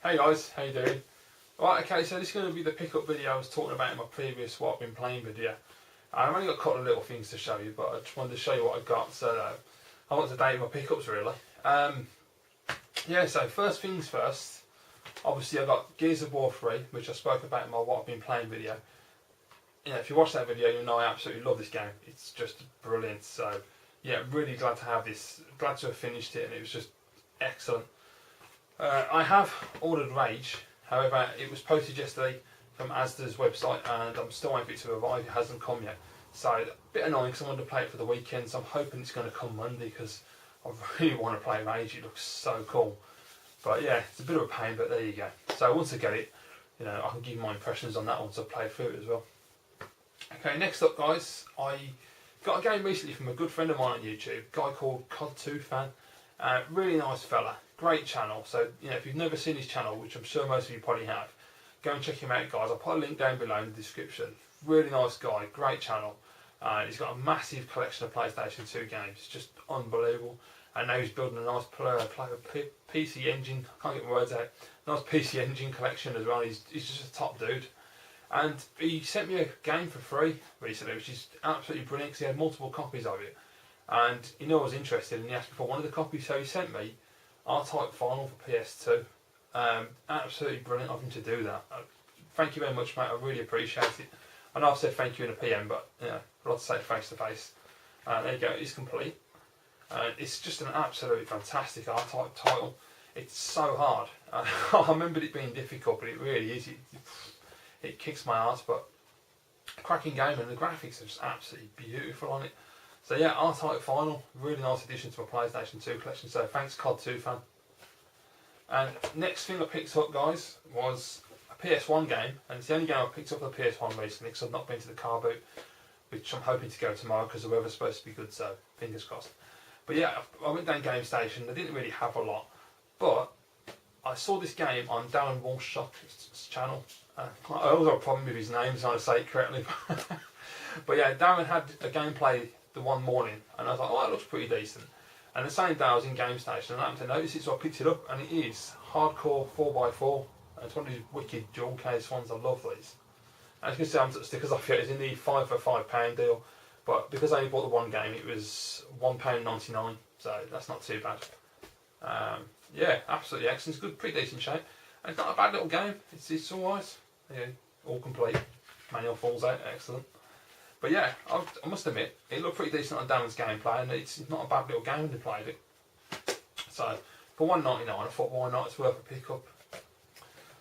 Hey guys, how you doing? Right, okay, so this is going to be the pickup video I was talking about in my previous what I've been playing video. I've only got a couple of little things to show you, but I just wanted to show you what I got, so I want to date my pickups really. Yeah, so first things first, obviously I got Gears of War 3, which I spoke about in my what I've been playing video. You know, if you watch that video, you'll know I absolutely love this game. It's just brilliant, so yeah, really glad to have this, glad to have finished it, and it was just excellent. I have ordered Rage, however it was posted yesterday from Asda's website and I'm still waiting for it to arrive, it hasn't come yet. So a bit annoying because I wanted to play it for the weekend, so I'm hoping it's going to come Monday because I really want to play Rage, it looks so cool. But yeah, it's a bit of a pain, but there you go. So once I get it, you know, I can give my impressions on that once I play through it as well. Okay, next up guys, I got a game recently from a good friend of mine on YouTube, a guy called COD2 Fan. Really nice fella, great channel. So you know, if you've never seen his channel, which I'm sure most of you probably have, go and check him out guys. I'll put a link down below in the description. Really nice guy, great channel. He's got a massive collection of PlayStation 2 games, it's just unbelievable. And now he's building a nice PC engine, I can't get my words out, nice PC engine collection as well. He's just a top dude. And he sent me a game for free recently, which is absolutely brilliant because he had multiple copies of it. And he knew I was interested and he asked me for one of the copies, so he sent me R-Type Final for PS2. Absolutely brilliant of him to do that. Thank you very much mate, I really appreciate it. I know I've said thank you in a PM, but you know, I'd like to say it face to face. There you go, it's complete. It's just an absolutely fantastic R-Type title. It's so hard. I remembered it being difficult, but it really is. It kicks my ass, but cracking game, and the graphics are just absolutely beautiful on it. So yeah, R-Type Final, really nice addition to my PlayStation 2 collection, so thanks COD2 Fan. And next thing I picked up guys was a PS1 game, and it's the only game I picked up on the PS1 recently because I've not been to the car boot, which I'm hoping to go tomorrow because the weather's supposed to be good, so fingers crossed. But yeah, I went down Game Station, they didn't really have a lot, but I saw this game on Darren Walsh's channel. I always have a problem with his name, trying to say it correctly. But yeah, Darren had a gameplay the one morning, and I was like, oh, that looks pretty decent. And the same day I was in Game Station, and I happened to notice it, so I picked it up, and it is hardcore 4x4. And it's one of these wicked dual case ones, I love these. As you can see, I haven't took stickers off yet, it's in the 5 for £5 deal. But because I only bought the one game, it was £1.99, so that's not too bad. Yeah, absolutely excellent. It's good, pretty decent shape. And it's not a bad little game. It's alright. Yeah, all complete. Manual falls out, excellent. But yeah, I must admit, it looked pretty decent on Darren's gameplay, and it's not a bad little game when they played it. So for £1.99, I thought why not? It's worth a pick up.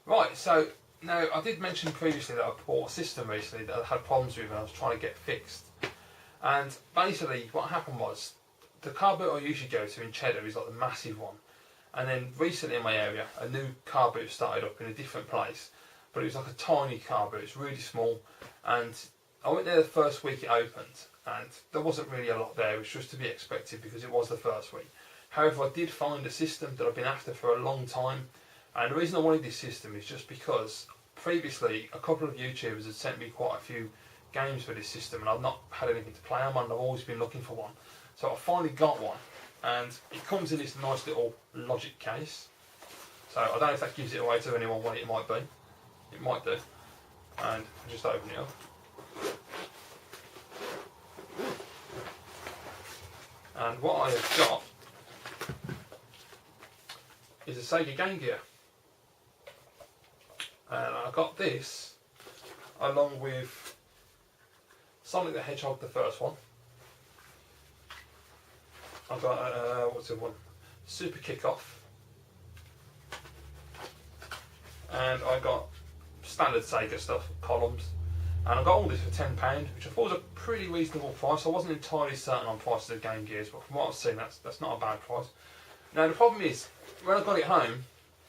Right, so now I did mention previously that I bought a system recently that I had problems with, and I was trying to get fixed. And basically, what happened was the car boot I usually go to in Cheddar is like the massive one. And then recently in my area, a new car boot started up in a different place, but it was like a tiny car boot. It's really small, and I went there the first week it opened, and there wasn't really a lot there. It was just to be expected because it was the first week. However, I did find a system that I've been after for a long time, and the reason I wanted this system is just because previously a couple of YouTubers had sent me quite a few games for this system, and I've not had anything to play on, and I've always been looking for one. So I finally got one. And it comes in this nice little logic case. So I don't know if that gives it away to anyone what it might be. It might do. And I'll just open it up. And what I have got is a Sega Game Gear. And I got this along with Sonic the Hedgehog, the first one. I've got, what's the one? Super Kickoff. And I got standard Sega stuff, columns. And I got all this for £10, which I thought was a pretty reasonable price. I wasn't entirely certain on prices of Game Gears, but from what I've seen, that's not a bad price. Now the problem is, when I got it home,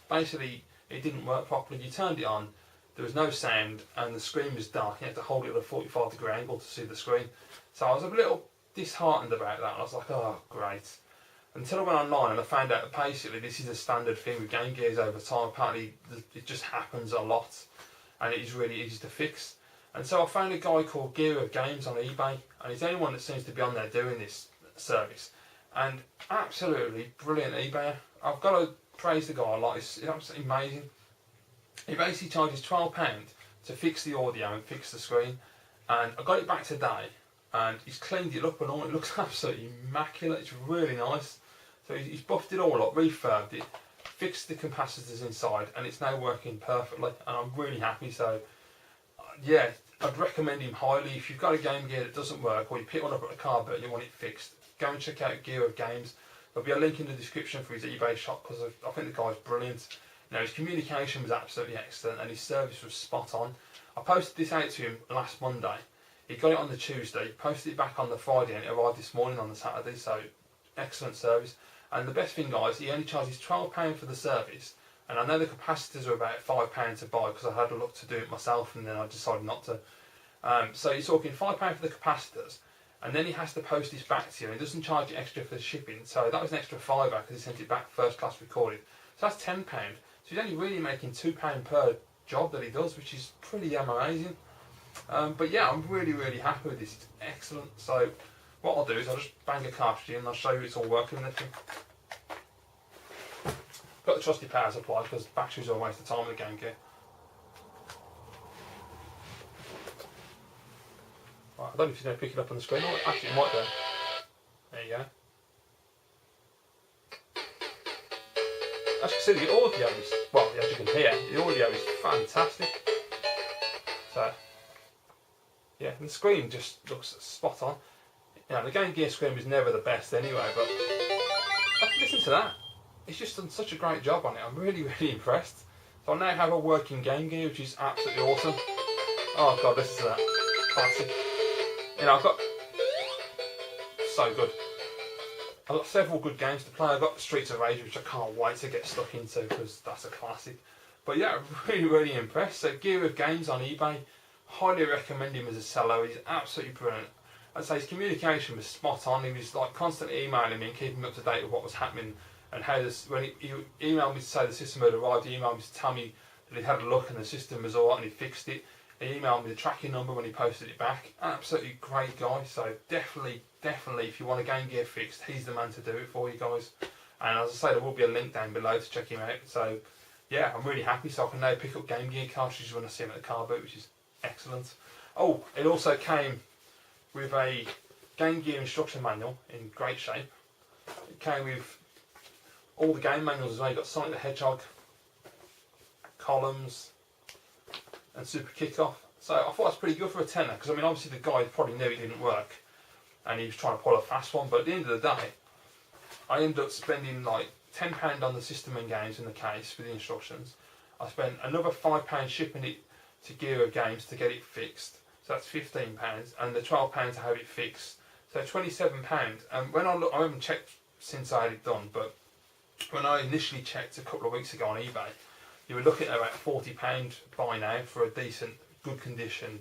basically it didn't work properly. You turned it on, there was no sound, and the screen was dark. You had to hold it at a 45-degree angle to see the screen. So I was a little disheartened about that. I was like, oh great. Until I went online and I found out that basically this is a standard thing with Game Gears over time. Apparently it just happens a lot, and it is really easy to fix. And so I found a guy called gearofgames on eBay, and he's the only one that seems to be on there doing this service. And absolutely brilliant eBay. I've got to praise the guy a lot. It's absolutely amazing. He basically charges £12 to fix the audio and fix the screen, and I got it back today, and he's cleaned it up and all. It looks absolutely immaculate. It's really nice. So he's buffed it all up, refurbed it, fixed the capacitors inside, and it's now working perfectly, and I'm really happy. So yeah, I'd recommend him highly. If you've got a Game Gear that doesn't work, or you pick one up at a car but you want it fixed, go and check out Gear of Games. There'll be a link in the description for his eBay shop, because I think the guy's brilliant. His communication was absolutely excellent, and his service was spot on. I posted this out to him last Monday. He got it on the Tuesday, posted it back on the Friday, and it arrived this morning on the Saturday. So excellent service. And the best thing, guys, he only charges £12 for the service. And I know the capacitors are about £5 to buy, because I had a look to do it myself and then I decided not to. So you're talking £5 for the capacitors, and then he has to post this back to you, and he doesn't charge you extra for the shipping. So that was an extra £5 because he sent it back first class recorded. So that's £10. So he's only really making £2 per job that he does, which is pretty amazing. But yeah, I'm really, really happy with this. It's excellent. So what I'll do is I'll just bang a cartridge in and I'll show you it's all working and everything. Got the trusty power supply because batteries are a waste of time with the Game Gear. Right, I don't know if you're going to pick it up on the screen. Oh, actually, it might do. There you go. As you can see, the audio is, well, as you can hear, the audio is fantastic. So, yeah, and the screen just looks spot on. The Game Gear screen was never the best anyway, but listen to that. It's just done such a great job on it. I'm really, really impressed. So I now have a working Game Gear, which is absolutely awesome. Oh god, listen to that. Classic. I've got so good. I've got several good games to play. I've got Streets of Rage, which I can't wait to get stuck into because that's a classic. But yeah, I'm really, really impressed. So Gear of Games on eBay. Highly recommend him as a seller. He's absolutely brilliant. I'd say his communication was spot on. He was like constantly emailing me and keeping me up to date with what was happening. And how this, when he emailed me to say the system had arrived, he emailed me to tell me that he'd had a look and the system was alright and he fixed it. He emailed me the tracking number when he posted it back. Absolutely great guy. So definitely, if you want a Game Gear fixed, he's the man to do it for you guys. And as I say, there will be a link down below to check him out. So yeah, I'm really happy. So I can now pick up Game Gear cartridges when I see him at the car boot, which is excellent. Oh, it also came with a Game Gear instruction manual in great shape. It came with all the game manuals as well. You got Sonic the Hedgehog, Columns, and Super Kickoff. So I thought that's pretty good for a tenner, because I mean obviously the guy probably knew it didn't work and he was trying to pull a fast one, but at the end of the day I ended up spending like £10 on the system and games in the case with the instructions. I spent another £5 shipping it to Gear of Games to get it fixed, so that's £15, and the £12 to have it fixed, so £27. And when I look, I haven't checked since I had it done, but when I initially checked a couple of weeks ago on eBay, you were looking at about £40 buy now for a decent, good condition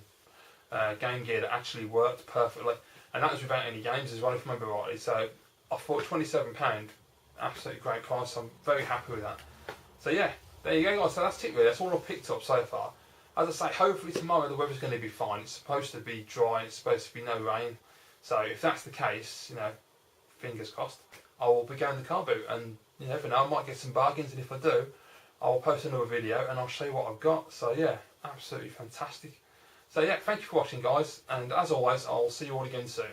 Game Gear that actually worked perfectly, and that was without any games as well, if I remember rightly. So I thought £27, absolutely great price. I'm very happy with that. So yeah, there you go guys. So that's it really. That's all I've picked up so far. As I say, hopefully tomorrow the weather's going to be fine. It's supposed to be dry. It's supposed to be no rain. So if that's the case, fingers crossed, I will be going to the car boot, and you never know, I might get some bargains, and if I do, I'll post another video and I'll show you what I've got. So yeah, absolutely fantastic. So yeah, thank you for watching guys, and as always, I'll see you all again soon.